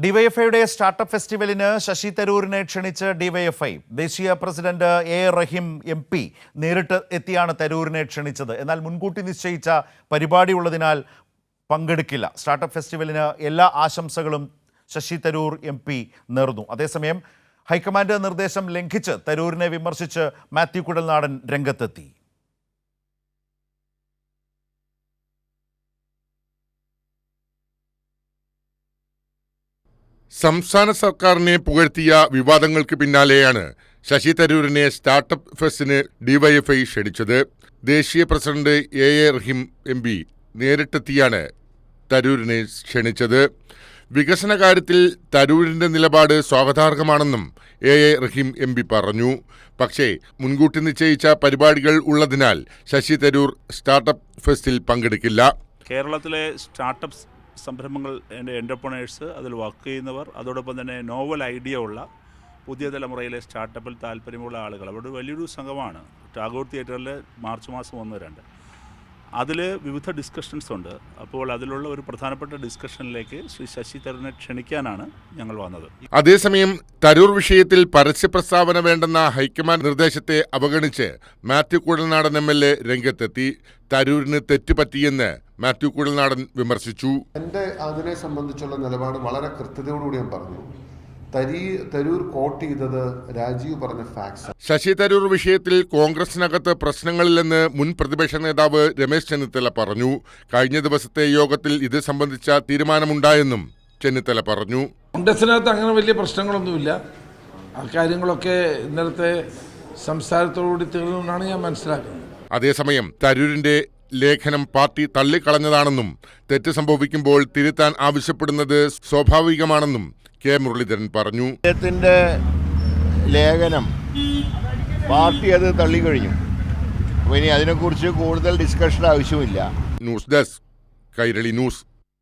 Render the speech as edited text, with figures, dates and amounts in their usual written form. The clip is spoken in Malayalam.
ഡിവൈഎഫ്ഐയുടെ സ്റ്റാർട്ടപ്പ് ഫെസ്റ്റിവലിന് ശശി തരൂരിനെ ക്ഷണിച്ച് ഡിവൈഎഫ്ഐ ദേശീയ പ്രസിഡന്റ് എ റഹീം MP നേരിട്ട് എത്തിയാണ് തരൂരിനെ ക്ഷണിച്ചത്. എന്നാൽ മുൻകൂട്ടി നിശ്ചയിച്ച പരിപാടി ഉള്ളതിനാൽ പങ്കെടുക്കില്ല. സ്റ്റാർട്ടപ്പ് ഫെസ്റ്റിവലിന് എല്ലാ ആശംസകളും ശശി തരൂർ MP നേർന്നു. അതേസമയം ഹൈക്കമാൻഡ് നിർദ്ദേശം ലംഘിച്ച് തരൂരിനെ വിമർശിച്ച് മാത്യു കുഴൽനാടൻ രംഗത്തെത്തി. സംസ്ഥാന സർക്കാരിനെ പുകഴ്ത്തിയ വിവാദങ്ങൾക്ക് പിന്നാലെയാണ് ശശി തരൂരിനെ സ്റ്റാർട്ടപ്പ് ഫെസ്റ്റിന് ഡിവൈഎഫ്ഐ ക്ഷണിച്ചത്. ദേശീയ പ്രസിഡന്റ് എ റഹീം MP നേരിട്ടെത്തിയാണ് തരൂരിനെ ക്ഷണിച്ചത്. വികസന കാര്യത്തിൽ തരൂരിന്റെ നിലപാട് സ്വാഗതാർഹമാണെന്നും എ റഹീം MP പറഞ്ഞു. പക്ഷേ മുൻകൂട്ടി നിശ്ചയിച്ച പരിപാടികൾ ഉള്ളതിനാൽ ശശി തരൂർ സ്റ്റാർട്ടപ്പ് ഫെസ്റ്റിൽ പങ്കെടുക്കില്ല. കേരളത്തിലെ സ്റ്റാർട്ടപ്പ് സംരംഭങ്ങൾ എൻ്റർപ്രണേഴ്സ് അതിൽ വർക്ക് ചെയ്യുന്നവർ, അതോടൊപ്പം തന്നെ നോവൽ ഐഡിയ ഉള്ള പുതിയ തലമുറയിലെ സ്റ്റാർട്ടപ്പിൽ താല്പര്യമുള്ള ആളുകൾ അവരുടെ വലിയൊരു സംഘമാണ്. ടാഗോർ തിയേറ്ററിൽ മാർച്ച് മാസം 1-2 അതിൽ വിവിധ ഡിസ്കഷൻസ് ഉണ്ട്. അപ്പോൾ അതിലുള്ള ഒരു പ്രധാനപ്പെട്ട ഡിസ്കഷനിലേക്ക് ശ്രീ ശശി തരൂരിനെ ക്ഷണിക്കാനാണ് ഞങ്ങൾ വന്നത്. അതേസമയം തരൂർ വിഷയത്തിൽ പരസ്യ പ്രസ്താവന വേണ്ടെന്ന ഹൈക്കമാൻഡ് നിർദ്ദേശത്തെ അവഗണിച്ച് മാത്യു കുഴൽനാടൻ MLA രംഗത്തെത്തി. തരൂരിന് തെറ്റുപറ്റിയെന്ന് മാത്യു കുഴൽനാടൻ വിമർശിച്ചു. എൻ്റെ അതിനെ സംബന്ധിച്ചുള്ള നിലപാട് വളരെ കൃത്യതയോടുകൂടി ഞാൻ പറഞ്ഞു. തരൂർ കോട്ട് ചെയ്തത് രാജീവ് പറഞ്ഞ ഫാക്ട്സ്. ശശി തരൂർ വിഷയത്തിൽ കോൺഗ്രസിനകത്ത് പ്രശ്നങ്ങളില്ലെന്ന് മുൻ പ്രതിപക്ഷ നേതാവ് രമേശ് ചെന്നിത്തല പറഞ്ഞു. കഴിഞ്ഞ ദിവസത്തെ യോഗത്തിൽ ഇത് സംബന്ധിച്ച തീരുമാനമുണ്ടായെന്നും ചെന്നിത്തല പറഞ്ഞു. കോൺഗ്രസിനകത്ത് അങ്ങനെ വലിയ പ്രശ്നങ്ങളൊന്നുമില്ല. ആ കാര്യങ്ങളൊക്കെ ഇന്നലത്തെ സംസാരത്തോടുകൂടി തീർന്നുകൊണ്ടാണ് ഞാൻ മനസ്സിലാക്കുന്നത്. അതേസമയം തരൂരിന്റെ ലേഖനം പാർട്ടി തള്ളിക്കളഞ്ഞതാണെന്നും തെറ്റ് സംഭവിക്കുമ്പോൾ തിരുത്താൻ ആവശ്യപ്പെടുന്നത് സ്വാഭാവികമാണെന്നും കെ മുരളീധരൻ പറഞ്ഞു. അദ്ദേഹത്തിൻ്റെ ലേഖനം പാർട്ടി അത് തള്ളിക്കഴിഞ്ഞു. അപ്പോൾ ഇനി അതിനെക്കുറിച്ച് കൂടുതൽ ഡിസ്കഷൻ ആവശ്യമില്ല. News desk Kairali news.